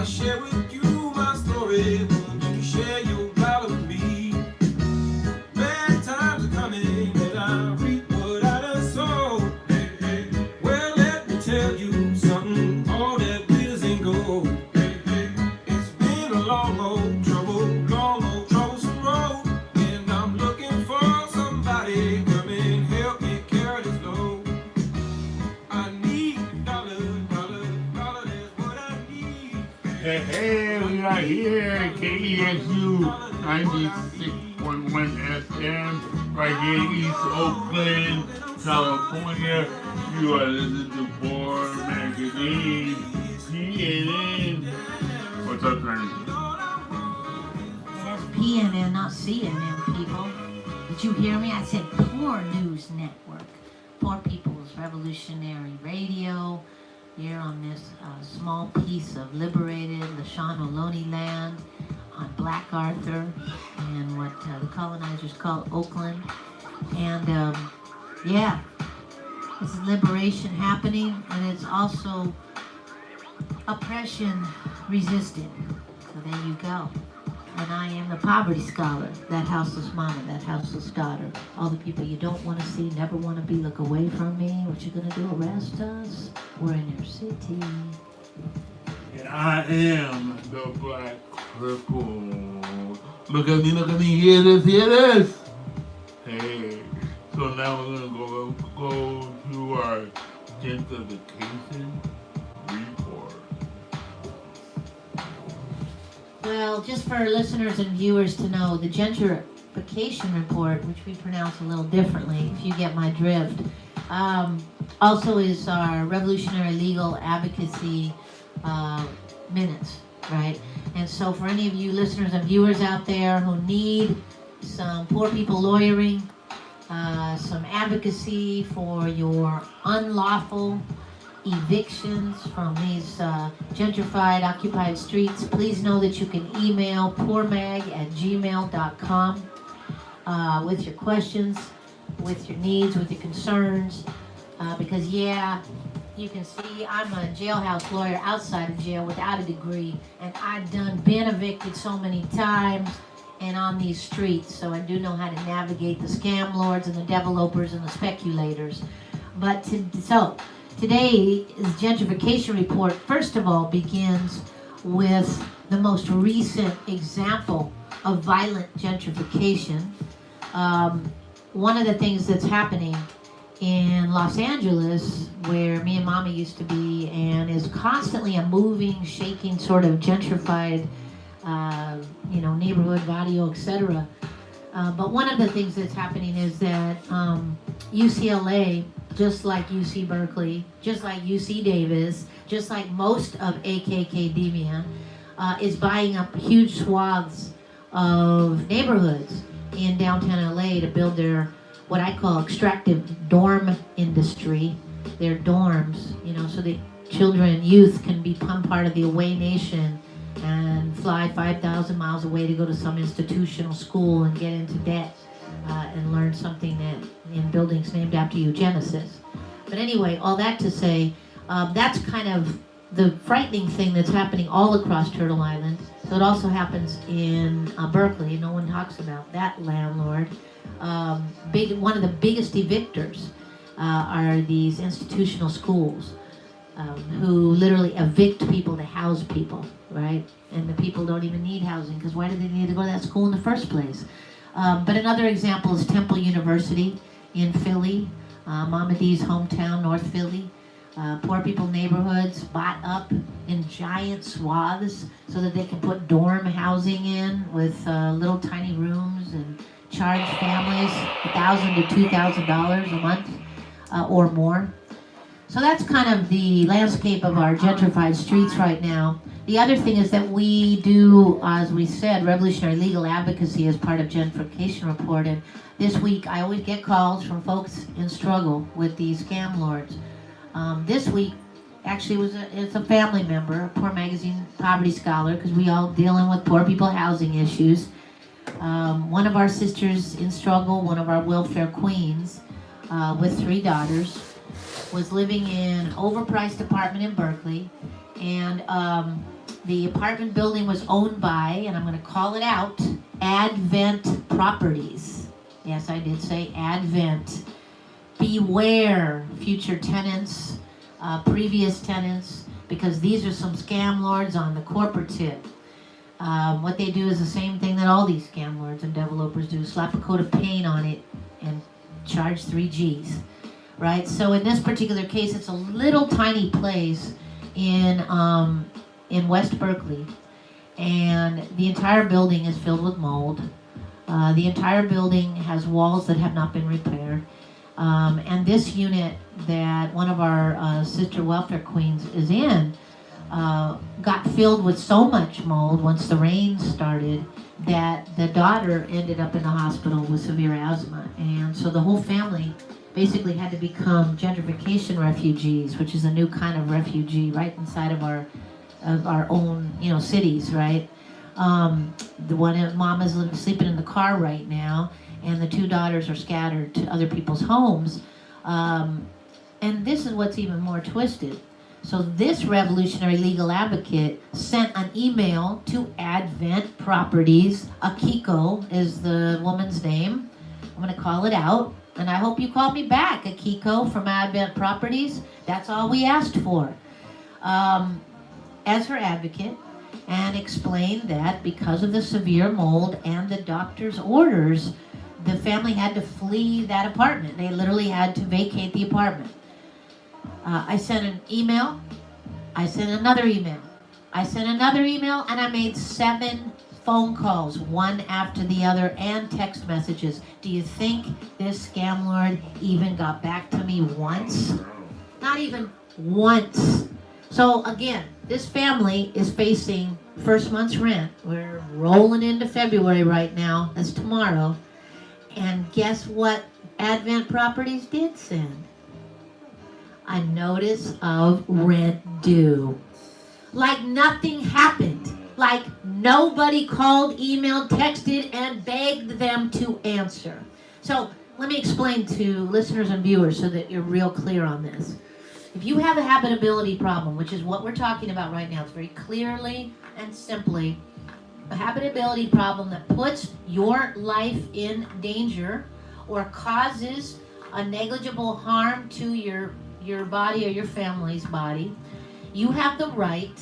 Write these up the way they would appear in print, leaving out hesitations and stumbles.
I share with you my story. Will you share your blood with me? Bad times are coming, and I reap what I done sow. Hey, hey. Well, let me tell you something. All that glitters ain't gold. Hey, hey. It's been a long old troublesome road, and I'm looking for somebody come and help me carry this load. I need dollar, that's what I need. Hey, we are here at KEXU 96.1 FM, right here in East Oakland, California. You are listening to Poor Magazine, PNN. What's up, Ernie? That's PNN, not CNN, people. Did you hear me? I said Poor News Network. Poor People's Revolutionary Radio. Here on this small piece of liberated Lashon land on Black Arthur and what the colonizers call Oakland. And yeah, this is liberation happening, and it's also oppression resisted. So there you go. And I am the poverty scholar, that houseless mama, that houseless daughter. All the people you don't want to see, never want to be, look away from me. What you gonna do, arrest us? We're in your city. And I am the Black Cripple. Look at me, hear this. Hey, so now we're gonna go to our gentrification report. Well, just for listeners and viewers to know, the gentrification report, which we pronounce a little differently, if you get my drift, also is our revolutionary legal advocacy minutes, right? And so for any of you listeners and viewers out there who need some poor people lawyering, some advocacy for your unlawful evictions from these gentrified, occupied streets, please know that you can email poormag@gmail.com with your questions, with your needs, with your concerns, because yeah, you can see I'm a jailhouse lawyer outside of jail without a degree, and I've been evicted so many times and on these streets, so I do know how to navigate the scam lords and the developers and the speculators. But today's gentrification report, first of all, begins with the most recent example of violent gentrification. One of the things that's happening in Los Angeles, where me and Mama used to be, and is constantly a moving, shaking, sort of gentrified, neighborhood, barrio, etc. But one of the things that's happening is that UCLA, just like UC Berkeley, just like UC Davis, just like most of AKKDemia, is buying up huge swaths of neighborhoods in downtown LA to build their, what I call extractive dorm industry, their dorms, so the children and youth can become part of the away nation and fly 5,000 miles away to go to some institutional school and get into debt and learn something that in buildings named after eugenesis. But anyway, all that to say, that's kind of the frightening thing that's happening all across Turtle Island. So it also happens in Berkeley. No one talks about that landlord. One of the biggest evictors are these institutional schools who literally evict people to house people, right? And the people don't even need housing, because why do they need to go to that school in the first place? But another example is Temple University in Philly, Mama D's hometown, North Philly. Poor people neighborhoods bought up in giant swaths so that they can put dorm housing in with little tiny rooms and charge families $1,000 to $2,000 a month or more. So that's kind of the landscape of our gentrified streets right now. The other thing is that we do, as we said, revolutionary legal advocacy as part of gentrification report. And this week I always get calls from folks in struggle with these scam lords. This week actually it's a family member, a Poor Magazine poverty scholar, because we all dealing with poor people housing issues. One of our sisters in struggle, one of our welfare queens with 3 daughters, was living in an overpriced apartment in Berkeley, And the apartment building was owned by, and I'm going to call it out, Advent Properties. Yes, I did say Advent. Beware, future tenants, previous tenants, because these are some scam lords on the corporate tip. What they do is the same thing that all these scam lords and developers do: slap a coat of paint on it and charge 3 G's, right? So in this particular case, it's a little tiny place in West Berkeley, and the entire building is filled with mold. The entire building has walls that have not been repaired. And this unit that one of our sister welfare queens is in got filled with so much mold once the rain started that the daughter ended up in the hospital with severe asthma. And so the whole family basically had to become gentrification refugees, which is a new kind of refugee right inside of our own, cities, right? The one mom is sleeping in the car right now, and the 2 daughters are scattered to other people's homes. And this is what's even more twisted. So this revolutionary legal advocate sent an email to Advent Properties. Akiko is the woman's name. I'm going to call it out. And I hope you call me back, Akiko from Advent Properties. That's all we asked for. As her advocate, and explained that because of the severe mold and the doctor's orders, the family had to flee that apartment. They literally had to vacate the apartment. I sent an email. I sent another email. I sent another email, and I made 7 phone calls, one after the other, and text messages. Do you think this scam lord even got back to me once? Not even once. So again, this family is facing first month's rent. We're rolling into February right now. That's tomorrow. And guess what Advent Properties did send? A notice of rent due. Like nothing happened. Like nobody called, emailed, texted, and begged them to answer. So let me explain to listeners and viewers so that you're real clear on this. If you have a habitability problem, which is what we're talking about right now, it's very clearly and simply a habitability problem that puts your life in danger or causes a negligible harm to your body or your family's body, you have the right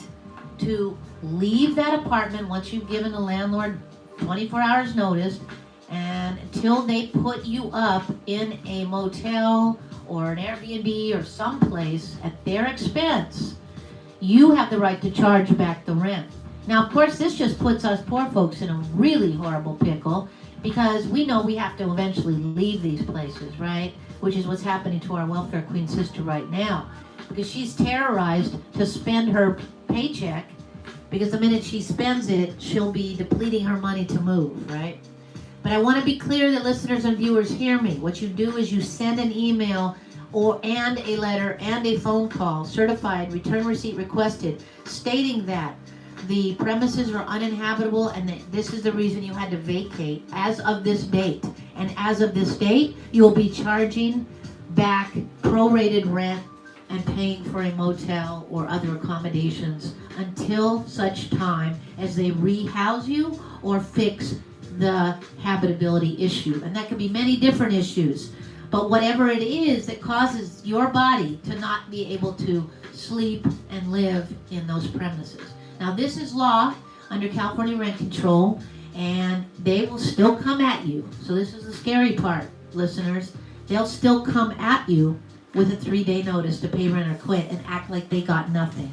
to leave that apartment once you've given the landlord 24 hours notice, and until they put you up in a motel or an Airbnb or someplace at their expense, you have the right to charge back the rent. Now, of course, this just puts us poor folks in a really horrible pickle, because we know we have to eventually leave these places, right? Which is what's happening to our welfare queen sister right now, because she's terrorized to spend her paycheck, because the minute she spends it, she'll be depleting her money to move, right? But I want to be clear that listeners and viewers hear me. What you do is you send an email and a letter and a phone call, certified, return receipt requested, stating that the premises are uninhabitable and that this is the reason you had to vacate as of this date. And as of this date, you'll be charging back prorated rent and paying for a motel or other accommodations until such time as they rehouse you or fix the habitability issue. And that could be many different issues. But whatever it is that causes your body to not be able to sleep and live in those premises. Now, this is law under California rent control, and they will still come at you. So this is the scary part, listeners. They'll still come at you with a 3-day notice to pay rent or quit and act like they got nothing.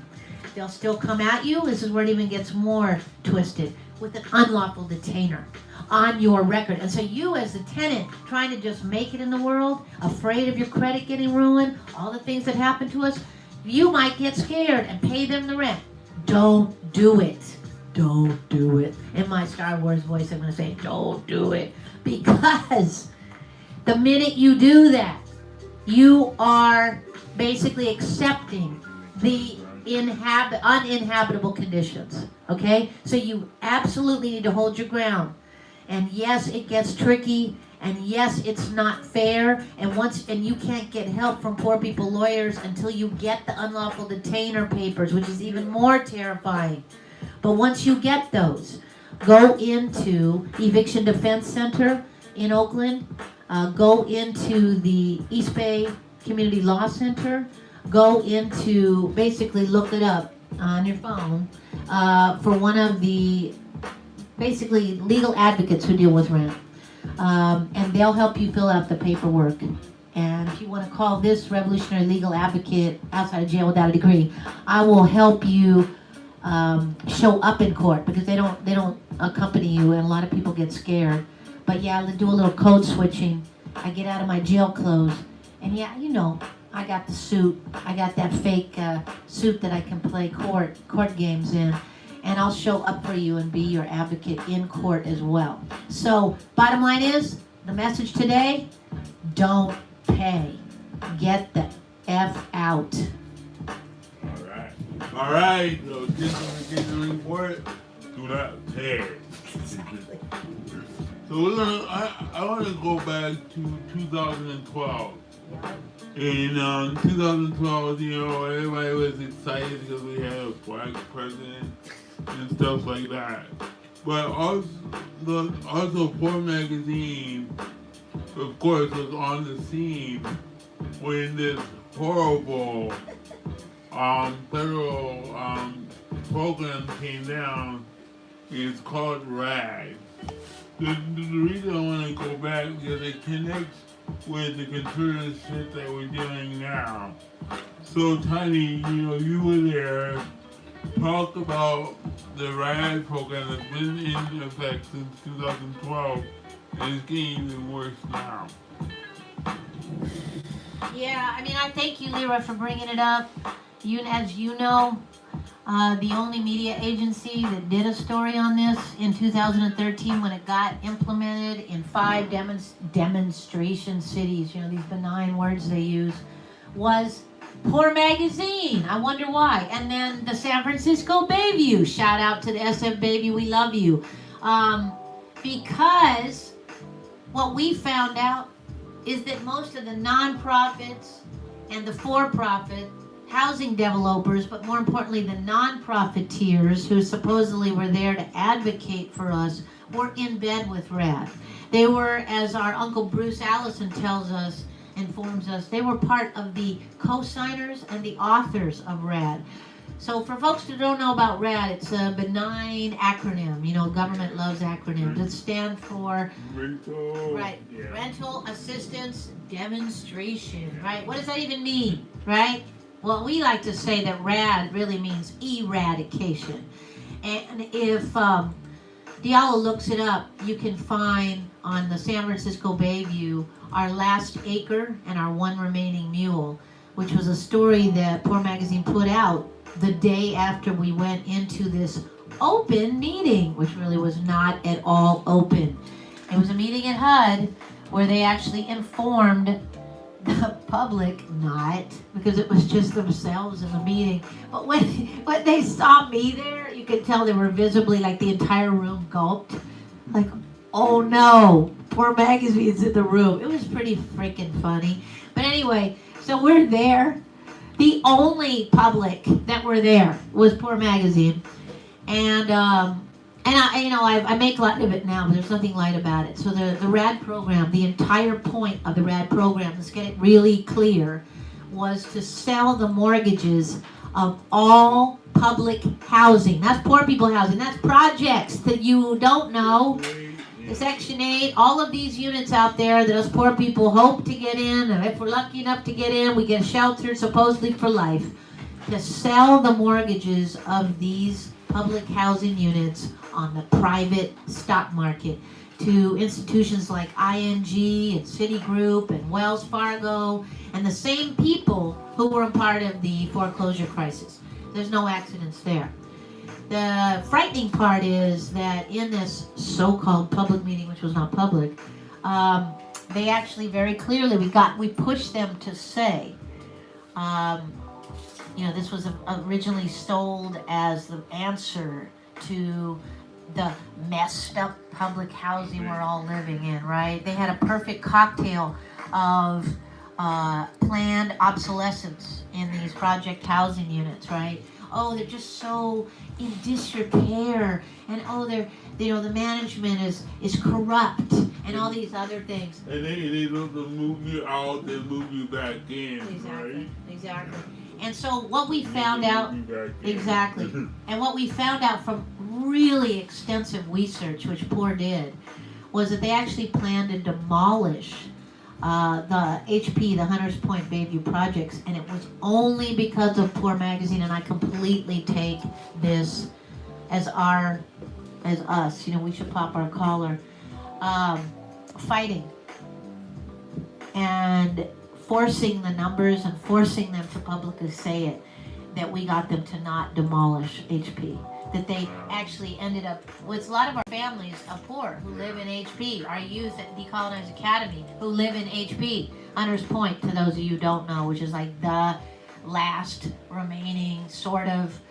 They'll still come at you, this is where it even gets more twisted, with an unlawful detainer on your record. And so you as the tenant trying to just make it in the world, afraid of your credit getting ruined, all the things that happen to us, you might get scared and pay them the rent. Don't do it. Don't do it. In my Star Wars voice, I'm going to say, don't do it. Because the minute you do that, you are basically accepting the uninhabitable conditions. Okay? So you absolutely need to hold your ground. And yes, it gets tricky, And yes, it's not fair, and you can't get help from poor people lawyers until you get the unlawful detainer papers, which is even more terrifying. But once you get those, go into Eviction Defense Center in Oakland, go into the East Bay Community Law Center, go into, basically look it up on your phone, for one of the basically legal advocates who deal with rent. And they'll help you fill out the paperwork. And if you want to call this revolutionary legal advocate outside of jail without a degree, I will help you show up in court, because they don't accompany you, and a lot of people get scared. But yeah, I'll do a little code switching. I get out of my jail clothes, and yeah, you know, I got the suit. I got that fake suit that I can play court games in. And I'll show up for you and be your advocate in court as well. So, bottom line is, the message today, don't pay. Get the F out. All right. So, just to get the report, do not pay. So, I want to go back to 2012. In 2012, you know, everybody was excited because we had a black president and stuff like that. But also Poor Magazine, of course, was on the scene when this horrible federal program came down. It's called RAD. The reason I want to go back because it connects with the conservative shit that we're doing now. So Tiny, you know, you were there. Talk about the RAD program that's been in effect since 2012 and it's getting even worse now. Yeah, I mean, I thank you, Lyra, for bringing it up. As you know, the only media agency that did a story on this in 2013 when it got implemented in 5 demonstration cities, you know, these benign words they use, was Poor Magazine. I wonder why. And then the San Francisco Bayview. Shout out to the SF Bayview. We love you. Because what we found out is that most of the nonprofits and the for-profit housing developers, but more importantly the non-profiteers who supposedly were there to advocate for us, were in bed with RAD. They were, as our Uncle Bruce Allison tells us, informs us, they were part of the co-signers and the authors of RAD. So for folks who don't know about RAD, it's a benign acronym. You know, government loves acronyms. It stands for Rental Assistance Demonstration, right? What does that even mean, right? Well, we like to say that RAD really means eradication. And if Diallo looks it up, you can find on the San Francisco Bayview our last acre and our one remaining mule, which was a story that Poor Magazine put out the day after we went into this open meeting, which really was not at all open. It was a meeting at HUD where they actually informed the public, not because it was just themselves in the meeting, but when they saw me there, you could tell they were visibly, like, the entire room gulped, like, oh no, Poor Magazine's in the room. It was pretty freaking funny. But anyway, so we're there. The only public that were there was Poor Magazine, and I make light of it now, but there's nothing light about it. So the RAD program, the entire point of the RAD program, let's get it really clear, was to sell the mortgages of all public housing. That's poor people housing. That's projects that you don't know. The Section 8, all of these units out there that us poor people hope to get in, and if we're lucky enough to get in, we get sheltered supposedly for life. To sell the mortgages of these public housing units on the private stock market to institutions like ING and Citigroup and Wells Fargo and the same people who were a part of the foreclosure crisis. There's no accidents there. The frightening part is that in this so-called public meeting, which was not public, they actually very clearly, we pushed them to say, this was originally sold as the answer to the messed up public housing we're all living in, right? They had a perfect cocktail of planned obsolescence in these project housing units, right? Oh, they're just so in disrepair, and oh, they're, you know, the management is corrupt, and all these other things. And they don't move you out, they move you back in, right? Exactly. And so what we found out, exactly, and what we found out from really extensive research, which POR did, was that they actually planned to demolish the HP, the Hunters Point Bayview projects, and it was only because of POR magazine, and I completely take this as us, you know, we should pop our collar, fighting and forcing the numbers and forcing them to publicly say it, that we got them to not demolish HP. That they actually ended up with a lot of our families of POR who live in HP, our youth at Decolonized Academy who live in HP, Hunters Point, to those of you who don't know, which is like the last remaining sort of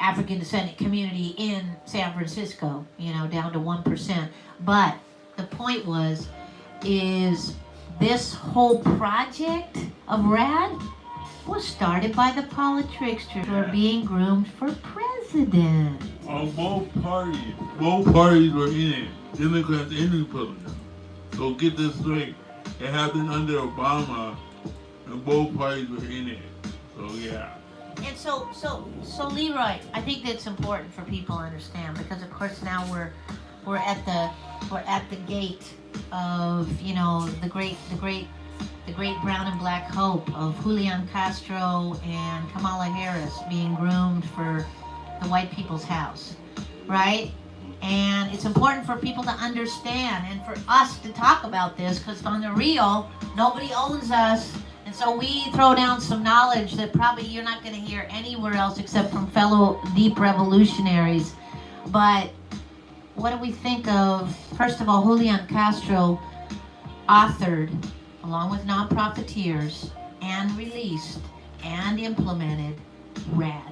African descendant community in San Francisco, you know, down to 1%. But the point is this whole project of RAD was started by the politricksters who are being groomed for president. On both parties were in it, Democrats and Republicans. So get this straight, it happened under Obama, and both parties were in it. So yeah. And so Leroy, I think that's important for people to understand, because of course now we're at the gate of, you know, the great brown and black hope of Julian Castro and Kamala Harris being groomed for the white people's house, right? And it's important for people to understand and for us to talk about this, because on the real, nobody owns us. And so we throw down some knowledge that probably you're not going to hear anywhere else except from fellow deep revolutionaries. But what do we think of, first of all, Julian Castro authored, along with non-profiteers, and released and implemented RAD.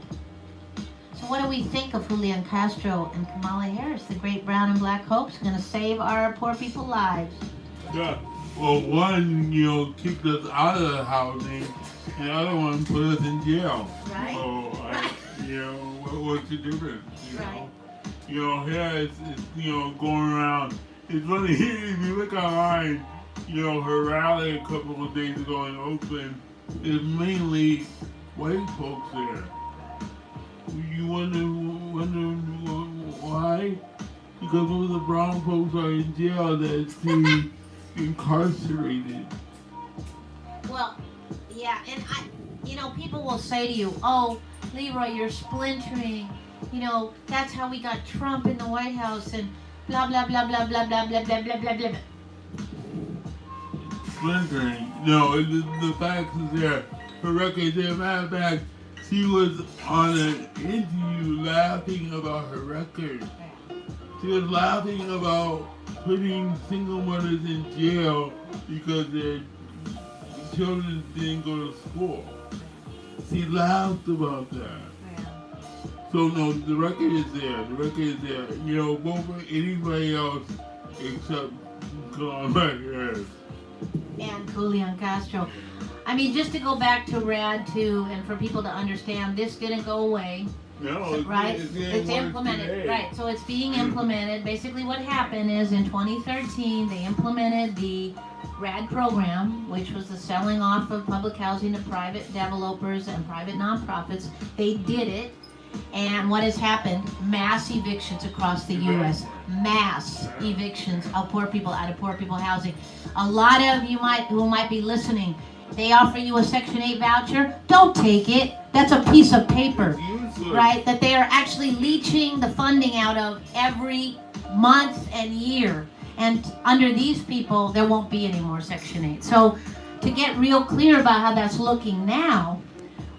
So what do we think of Julian Castro and Kamala Harris, the great brown and black hope's going to save our poor people lives? Yeah. Well, one, you know, kicked us out of the housing, and the other one put us in jail. Right. So, you know, what's the difference? Right. You know, here it's, you know, going around. It's funny, if you look online, you know, her rally a couple of days ago in Oakland is mainly white folks there. You wonder why? Because all the brown folks are in jail that's incarcerated. Well, yeah, and you know, people will say to you, oh, Leroy, you're splintering. You know, that's how we got Trump in the White House and blah, blah, blah, blah, blah, blah, blah, blah, blah, blah, blah. Splintering. No, the facts is there. Her record is there. Matter of fact, she was on an interview laughing about her record. She was laughing about putting single mothers in jail because their children didn't go to school. She laughed about that. So no, the record is there. The record is there. You know, vote for anybody else except Kamala Harris. And Julian Castro. I mean, just to go back to RAD too, and for people to understand, this didn't go away. No, right? it's implemented. today. Right. So it's being implemented. Basically what happened is in 2013, they implemented the RAD program, which was the selling off of public housing to private developers and private nonprofits. They did it. And what has happened? Mass evictions across the U.S. Mass evictions of poor people out of poor people housing. A lot of you who might be listening, they offer you a Section 8 voucher. Don't take it. That's a piece of paper, right? That they are actually leeching the funding out of every month and year. And under these people, there won't be any more Section 8. So to get real clear about how that's looking now,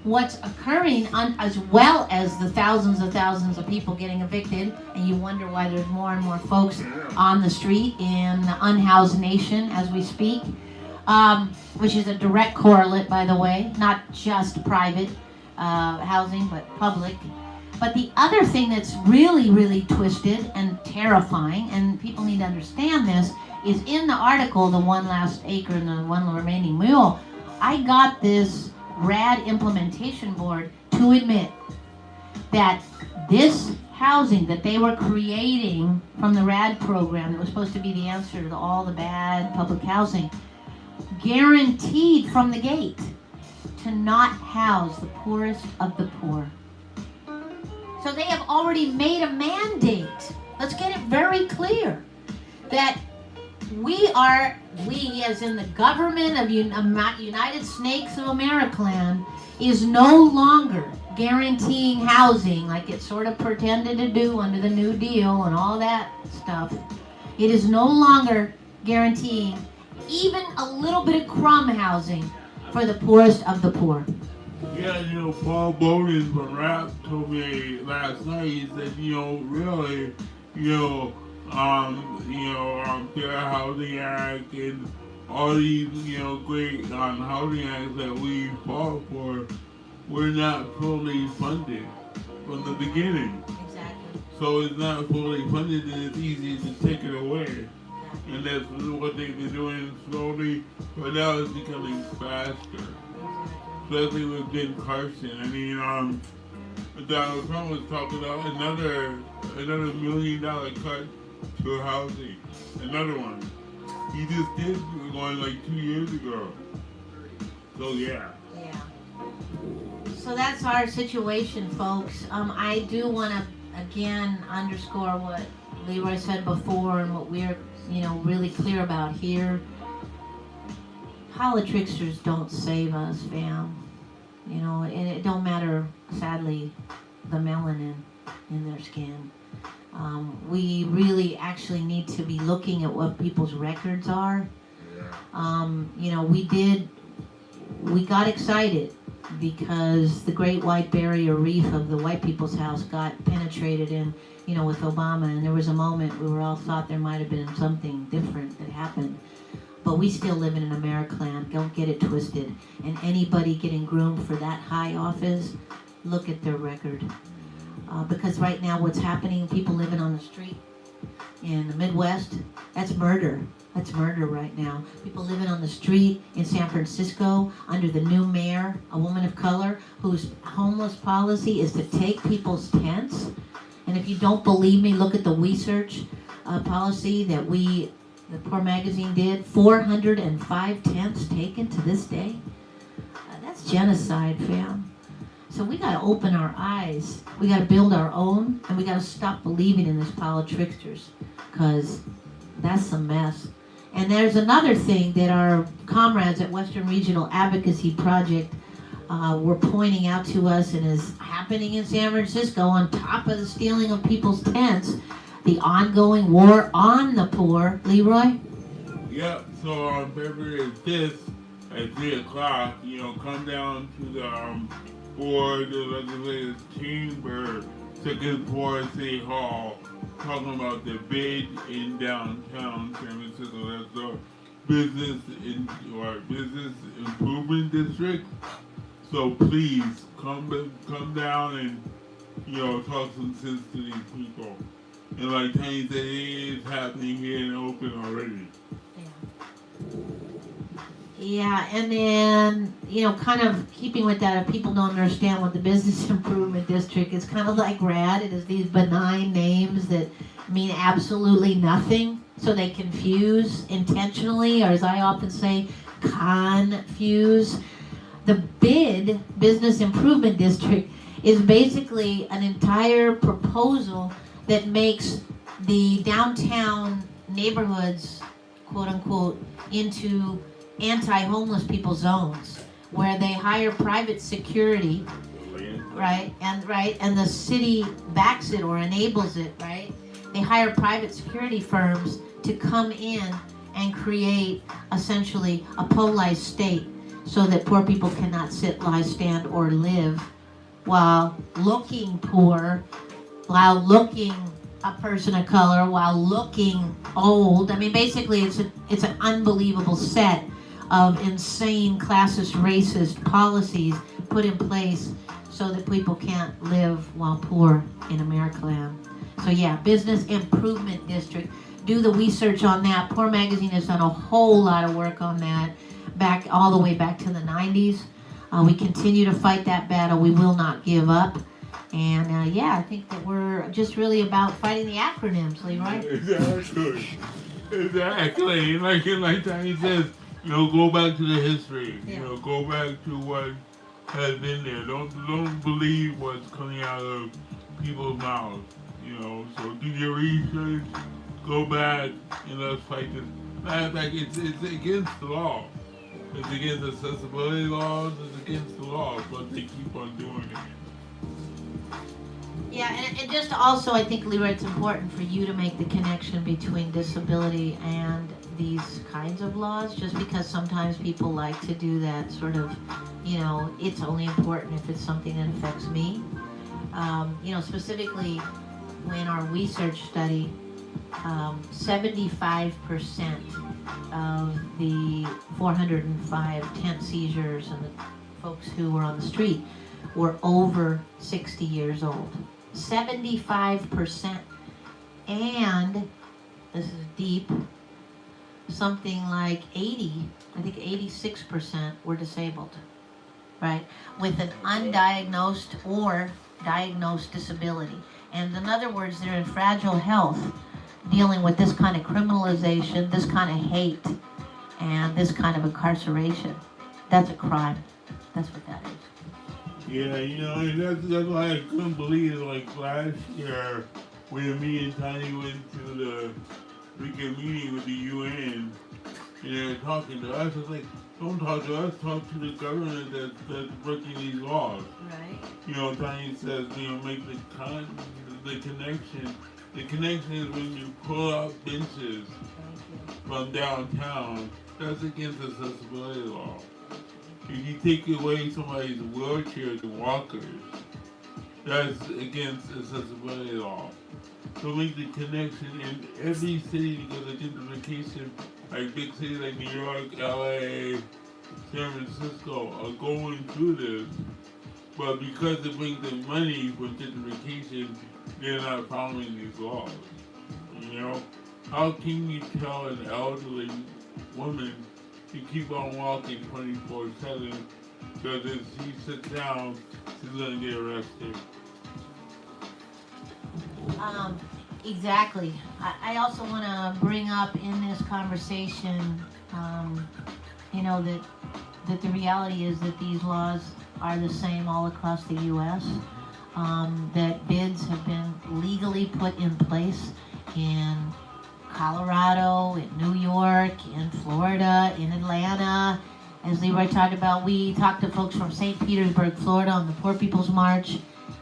what's occurring as well as the thousands of people getting evicted, and you wonder why there's more and more folks on the street in the unhoused nation as we speak, which is a direct correlate, by the way, not just private housing, but public. But the other thing that's really, really twisted and terrifying, and people need to understand this, is in the article, The One Last Acre and the One Remaining Mule. I got this RAD implementation board to admit that this housing that they were creating from the RAD program that was supposed to be the answer to all the bad public housing, guaranteed from the gate to not house the poorest of the poor. So they have already made a mandate. Let's get it very clear that we as in the government of United Snakes of Americaland, is no longer guaranteeing housing like it sort of pretended to do under the New Deal and all that stuff. It is no longer guaranteeing even a little bit of crumb housing for the poorest of the poor. Yeah, Paul Bowden from RAP told me last night, he said, really, Fair Housing Act and all these, great housing acts that we fought for were not fully funded from the beginning. Exactly. So it's not fully funded, and it's easy to take it away. And that's what they've been doing slowly, but now it's becoming faster. Especially with Ben Carson. I mean, Donald Trump was talking about another $1 million cut to housing. Another one. He just did one like 2 years ago. So yeah. Yeah. So that's our situation, folks. I do want to again underscore what Leroy said before and what we're really clear about here. Politricksters don't save us, fam. And it don't matter, sadly, the melanin in their skin. We really actually need to be looking at what people's records are. We got excited because the Great White Barrier Reef of the white people's house got penetrated in, with Obama, and there was a moment we all thought there might have been something different that happened. But we still live in an Americaland. Don't get it twisted. And anybody getting groomed for that high office, look at their record. Because right now what's happening, people living on the street in the Midwest, that's murder. That's murder right now. People living on the street in San Francisco under the new mayor, a woman of color, whose homeless policy is to take people's tents. And if you don't believe me, look at the research policy that the Poor Magazine did. 405 tents taken to this day. That's genocide, fam. So we got to open our eyes. We got to build our own, and we got to stop believing in this politricksters, because that's a mess. And there's another thing that our comrades at Western Regional Advocacy Project were pointing out to us, and is happening in San Francisco on top of the stealing of people's tents, the ongoing war on the poor. Leroy? Yep, so on February 5th at 3 o'clock, come down to the board, the legislative chamber, second floor City Hall, talking about the bid in downtown San Francisco. That's the business improvement district. So please come down and talk some sense to these people. And like Tony said, it is happening here in Oakland already. Yeah, and then, kind of keeping with that, if people don't understand what the Business Improvement District is, kind of like RAD. It is these benign names that mean absolutely nothing. So they confuse intentionally, or as I often say, confuse. The BID, Business Improvement District, is basically an entire proposal that makes the downtown neighborhoods, quote unquote, into anti-homeless people zones, where they hire private security, right? And the city backs it or enables it, right? They hire private security firms to come in and create essentially a polarized state, so that poor people cannot sit, lie, stand, or live while looking poor, while looking a person of color, while looking old. I mean, basically, it's an unbelievable set of insane classist, racist policies put in place so that people can't live while poor in Americaland. So yeah, Business Improvement District. Do the research on that. Poor Magazine has done a whole lot of work on that, back all the way back to the 90s. We continue to fight that battle. We will not give up. And yeah, I think that we're just really about fighting the acronyms, Leroy. Exactly. Exactly. Like Tiny says, go back to the history. Yeah. Go back to what has been there. Don't believe what's coming out of people's mouths. So do your research, go back, and let's fight this. Matter of fact, it's against the law. It's against accessibility laws, it's against the law, but they keep on doing it. Yeah, and just also, I think, Leroy, it's important for you to make the connection between disability and these kinds of laws, just because sometimes people like to do that sort of, it's only important if it's something that affects me. Specifically, when our research study, 75% of the 405 tent seizures and the folks who were on the street were over 60 years old. 75%. And, this is deep, something like 86% were disabled, right? With an undiagnosed or diagnosed disability. And in other words, they're in fragile health, dealing with this kind of criminalization, this kind of hate, and this kind of incarceration. That's a crime. That's what that is. Yeah, that's why I couldn't believe it. Like last year, when me and Tiny went to the freaking meeting with the UN, and they were talking to us, it's like, don't talk to us, talk to the government that's breaking these laws. Right. Tiny says, make the connection. The connection is when you pull out benches from downtown, that's against accessibility law. If you take away somebody's wheelchair to walkers, that's against accessibility law. So make the connection in every city, because of gentrification, like big cities like New York, LA, San Francisco are going through this. But because it brings them money for gentrification, they're not following these laws. How can you tell an elderly woman to keep on walking 24/7 because if she sits down, she's gonna get arrested? Exactly. I also want to bring up in this conversation, that the reality is that these laws are the same all across the U.S. That bids have been legally put in place in Colorado, in New York, in Florida, in Atlanta. As Leroy talked about, we talked to folks from St. Petersburg, Florida on the Poor People's March,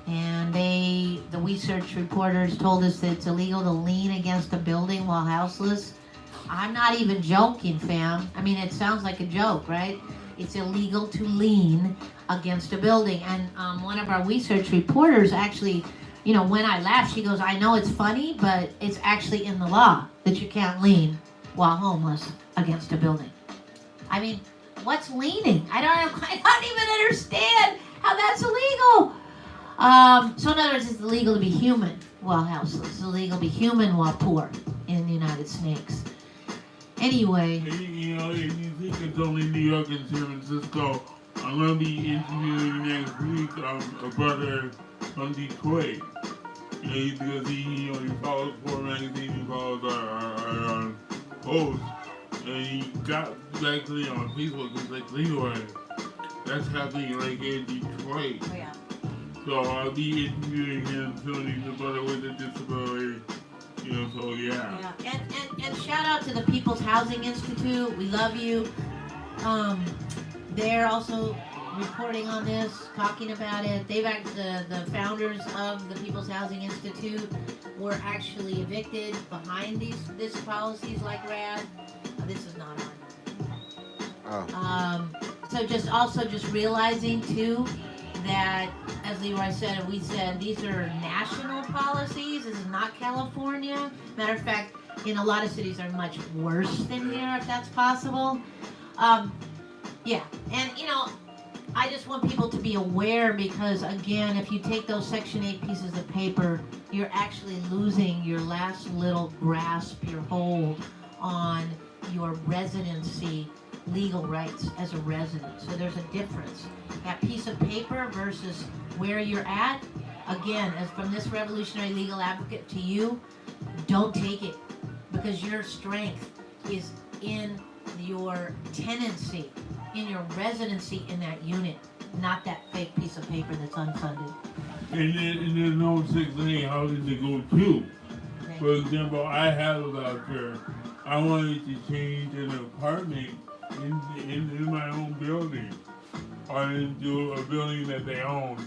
and the research reporters told us that it's illegal to lean against a building while houseless. I'm not even joking, fam. I mean, it sounds like a joke, right? It's illegal to lean against a building. And one of our research reporters actually, when I laughed, she goes, I know it's funny, but it's actually in the law that you can't lean while homeless against a building. I mean, what's leaning? I don't even understand how that's illegal. So in other words, it's illegal to be human while houseless. It's illegal to be human while poor in the United States. Anyway. If you think it's only New York and San Francisco, I'm going to be interviewing next week a brother from Detroit. Because he follows Poor Magazine, he follows our post. And he got back to me on Facebook. It's like, Leroy, that's happening right here in Detroit. Oh, yeah. So I'll be interviewing him soon. He's a brother with a disability. So yeah. And shout out to the People's Housing Institute. We love you. They're also reporting on this, talking about it. They've actually, the founders of the People's Housing Institute were actually evicted behind this policies like RAD. This is not on. So just realizing too that, as Leroy said and we said, these are national policies. This is not California. Matter of fact, in a lot of cities are much worse than here, if that's possible. Yeah, and I just want people to be aware because, again, if you take those Section 8 pieces of paper, you're actually losing your last little grasp, your hold on your residency legal rights as a resident. So there's a difference. That piece of paper versus where you're at, again, as from this revolutionary legal advocate to you, don't take it because your strength is in your tenancy, in your residency in that unit, not that fake piece of paper that's unfunded. And there's no 6A houses to go to. For example, I have a voucher. I wanted to change an apartment in my own building or into a building that they own.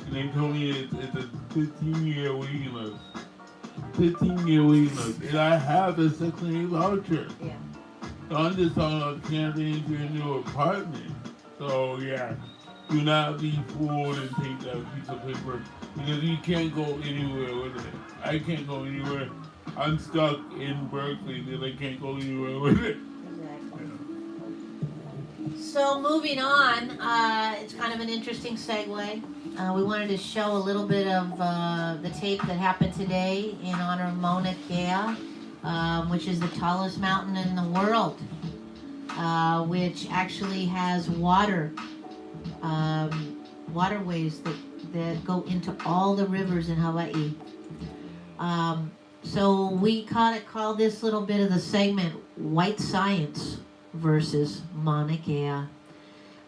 And they told me it's a 15-year waiting list. 15-year waiting list. And I have the 6A voucher. Yeah. So I'm just talking about canceling into a new apartment. So yeah, do not be fooled and take that piece of paper because you can't go anywhere with it. I can't go anywhere. I'm stuck in Berkeley because I can't go anywhere with it. Exactly. So moving on, it's kind of an interesting segue. We wanted to show a little bit of the tape that happened today in honor of Mauna Kea. Which is the tallest mountain in the world, which actually has waterways that go into all the rivers in Hawaii. So we call this little bit of the segment White Science versus Mauna Kea.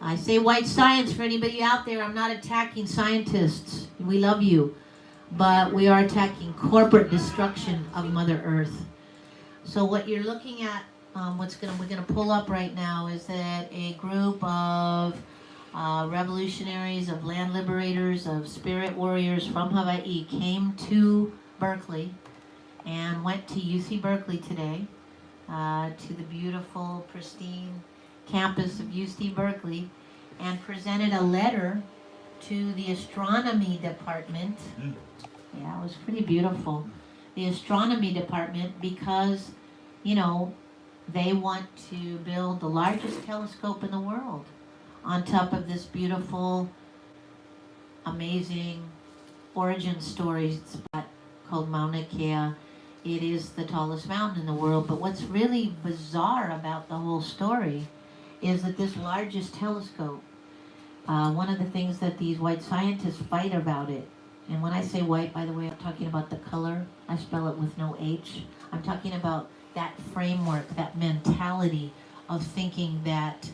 I say white science for anybody out there. I'm not attacking scientists. We love you. But we are attacking corporate destruction of Mother Earth. So what you're looking at, we're gonna pull up right now is that a group of revolutionaries, of land liberators, of spirit warriors from Hawaii came to Berkeley and went to UC Berkeley today, to the beautiful, pristine campus of UC Berkeley, and presented a letter to the astronomy department. Yeah, it was pretty beautiful. The astronomy department because, you know, they want to build the largest telescope in the world on top of this beautiful, amazing origin story spot called Mauna Kea. It is the tallest mountain in the world, but what's really bizarre about the whole story is that this largest telescope, one of the things that these white scientists fight about it, and when I say white, by the way, I'm talking about the color. I spell it with no H. I'm talking about that framework, that mentality of thinking that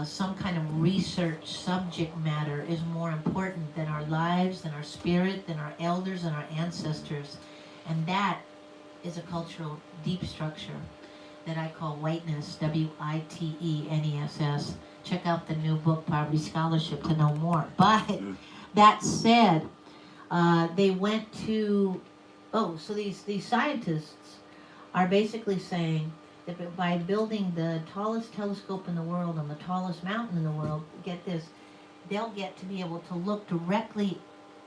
some kind of research subject matter is more important than our lives, than our spirit, than our elders and our ancestors. And that is a cultural deep structure that I call whiteness, WITENESS. Check out the new book, Poverty Scholarship, to know more. But that said, they went to, so these scientists are basically saying that by building the tallest telescope in the world on the tallest mountain in the world, get this, they'll get to be able to look directly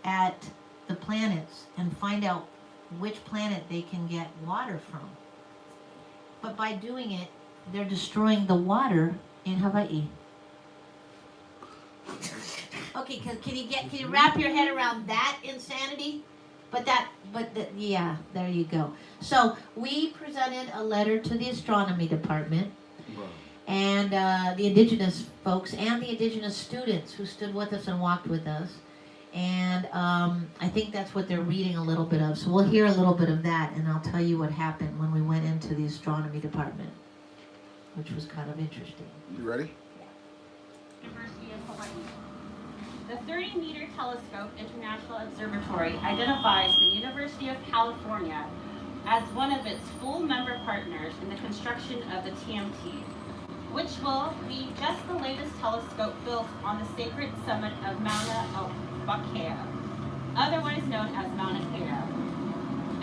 at the planets and find out which planet they can get water from. But by doing it, they're destroying the water in Hawaii. Okay, can you wrap your head around that insanity? Yeah, there you go. So we presented a letter to the astronomy department and the indigenous folks and the indigenous students who stood with us and walked with us. And I think that's what they're reading a little bit of. So we'll hear a little bit of that, and I'll tell you what happened when we went into the astronomy department, which was kind of interesting. You ready? University of Hawaii. The 30-meter telescope International Observatory identifies the University of California as one of its full member partners in the construction of the TMT, which will be just the latest telescope built on the sacred summit of Mauna Kea, otherwise known as Mauna Kea.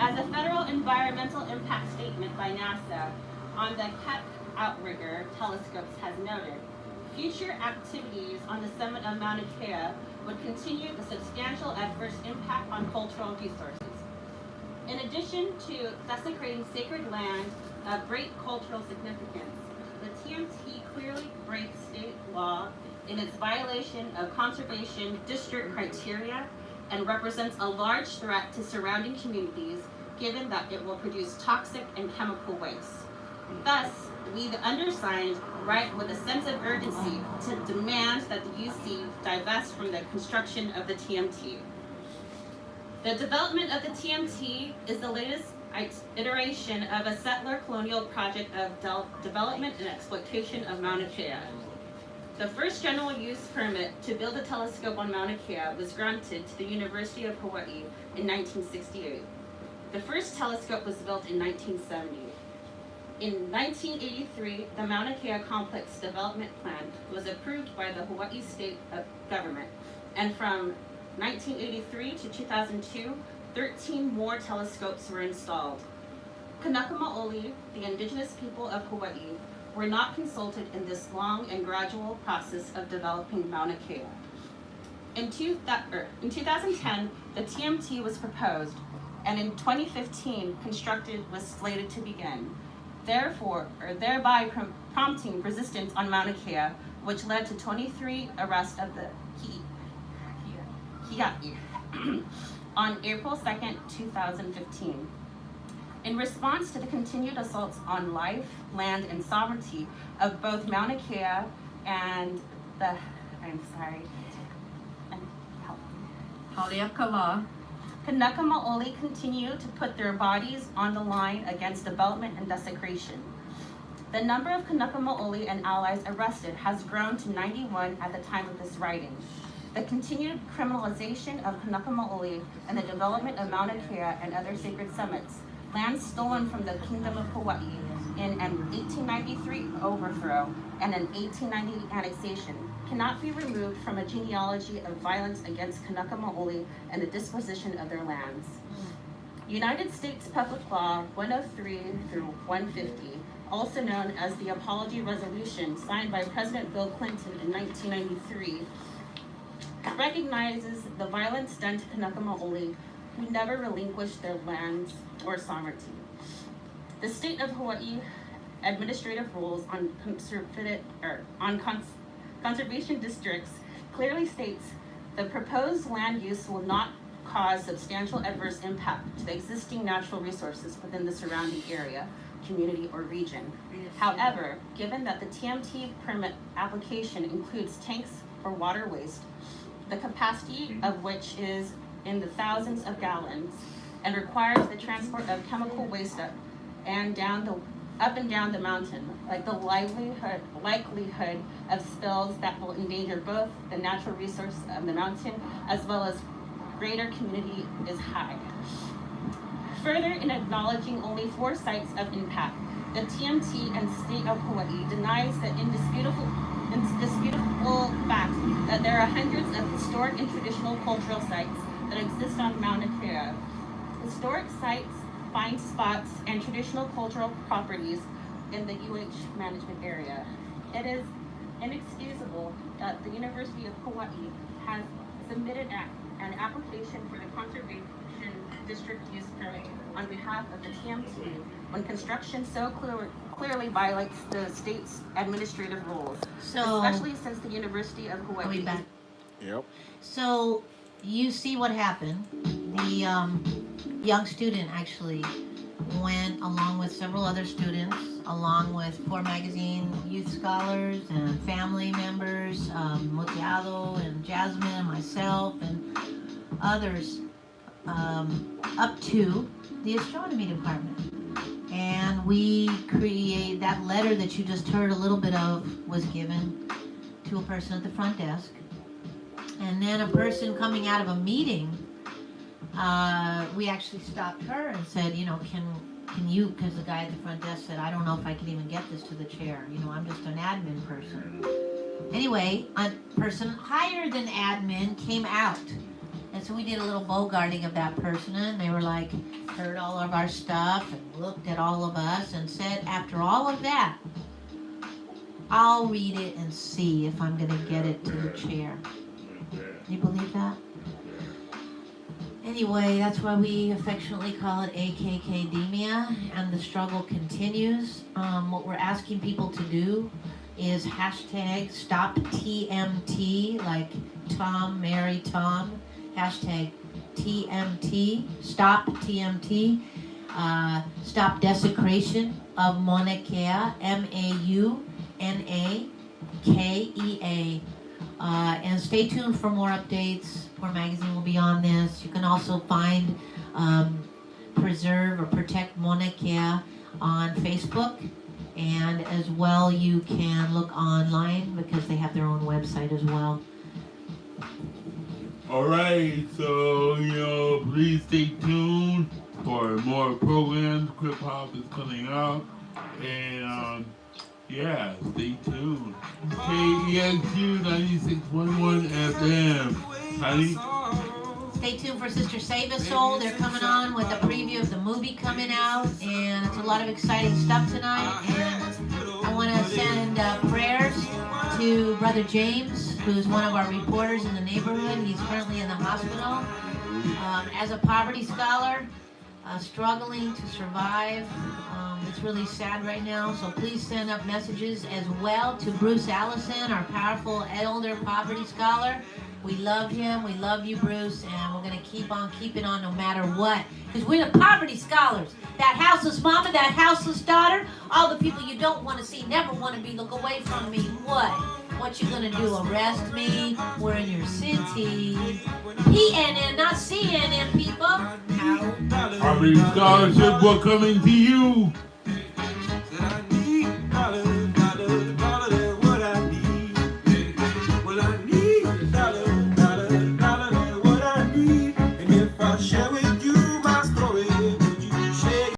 As a federal environmental impact statement by NASA on the Keck Outrigger telescopes has noted, future activities on the summit of Mauna Kea would continue the substantial adverse impact on cultural resources. In addition to desecrating sacred land of great cultural significance, the TMT clearly breaks state law in its violation of conservation district criteria and represents a large threat to surrounding communities given that it will produce toxic and chemical waste. Thus, we, the undersigned, write with a sense of urgency to demand that the UC divest from the construction of the TMT. The development of the TMT is the latest iteration of a settler colonial project of development and exploitation of Mauna Kea. The first general use permit to build a telescope on Mauna Kea was granted to the University of Hawaii in 1968. The first telescope was built in 1970. In 1983, the Mauna Kea Complex Development Plan was approved by the Hawaii State Government, and from 1983 to 2002, 13 more telescopes were installed. Kanaka Maoli, the indigenous people of Hawaii, were not consulted in this long and gradual process of developing Mauna Kea. In 2010, the TMT was proposed, and in 2015, construction was slated to begin. Thereby prompting resistance on Mauna Kea, which led to 23 arrests of the Kia'i on April 2nd, 2015. In response to the continued assaults on life, land, and sovereignty of both Mauna Kea and the, Haleakala. Kanaka Maoli continue to put their bodies on the line against development and desecration. The number of Kanaka Maoli and allies arrested has grown to 91 at the time of this writing. The continued criminalization of Kanaka Maoli and the development of Mauna Kea and other sacred summits, lands stolen from the Kingdom of Hawaii in an 1893 overthrow and an 1890 annexation, cannot be removed from a genealogy of violence against Kanaka Maoli and the disposition of their lands. United States Public Law 103 through 150, also known as the Apology Resolution signed by President Bill Clinton in 1993, recognizes the violence done to Kanaka Maoli who never relinquished their lands or sovereignty. The State of Hawaii Administrative Rules on Conservation Districts clearly states the proposed land use will not cause substantial adverse impact to the existing natural resources within the surrounding area, community, or region. However, given that the TMT permit application includes tanks for water waste, the capacity of which is in the thousands of gallons, and requires the transport of chemical waste up and down the mountain, like the likelihood of spills that will endanger both the natural resource of the mountain as well as greater community is high. Further, in acknowledging only 4 sites of impact, the TMT and State of Hawaii denies the indisputable fact that there are hundreds of historic and traditional cultural sites that exist on Mauna Kea. Historic sites, find spots, and traditional cultural properties in the UH management area. It is inexcusable that the University of Hawaii has submitted an application for the Conservation District Use Permit on behalf of the TMT when construction so clearly violates the state's administrative rules, especially since the University of Hawaii. Are we back? Yep. So you see what happened. The young student actually went along with several other students, along with Poor Magazine youth scholars and family members, Motiado and Jasmine and myself and others, up to the astronomy department. And we create that letter that you just heard a little bit of was given to a person at the front desk. And then a person coming out of a meeting, we actually stopped her and said, you know, can you, because the guy at the front desk said, I don't know if I can even get this to the chair. You know, I'm just an admin person. Anyway, a person higher than admin came out. And so we did a little bogarting of that person, and they were like, heard all of our stuff and looked at all of us and said, after all of that, I'll read it and see if I'm going to get it to the chair. You believe that? Anyway, that's why we affectionately call it AKKdemia, and the struggle continues. What we're asking people to do is hashtag Stop TMT, like Tom, Mary, Tom. Hashtag TMT, Stop TMT. Stop desecration of Maunakea, MAUNAKEA. And stay tuned for more updates. More magazine will be on this. You can also find Preserve or Protect Maunakea on Facebook. And as well, you can look online because they have their own website as well. Alright, so, please stay tuned for more programs. Hip Hop is coming up. And, yeah, stay tuned. KEXU 96.1 FM. Honey? Stay tuned for Sister Save a Soul. They're coming on with a preview of the movie coming out. And it's a lot of exciting stuff tonight. And I want to send prayers to Brother James, who's one of our reporters in the neighborhood. He's currently in the hospital as a poverty scholar, struggling to survive. It's really sad right now, so please send up messages as well to Bruce Allison, our powerful elder poverty scholar. We love him. We love you, Bruce, and we're going to keep on keeping on no matter what, because we're the poverty scholars. That houseless mama, that houseless daughter, all the people you don't want to see, never want to be, look away from me. What you gonna do, arrest me? We're in your city. PNN, not CNN, people. Poverty Scholarship, we're coming to you.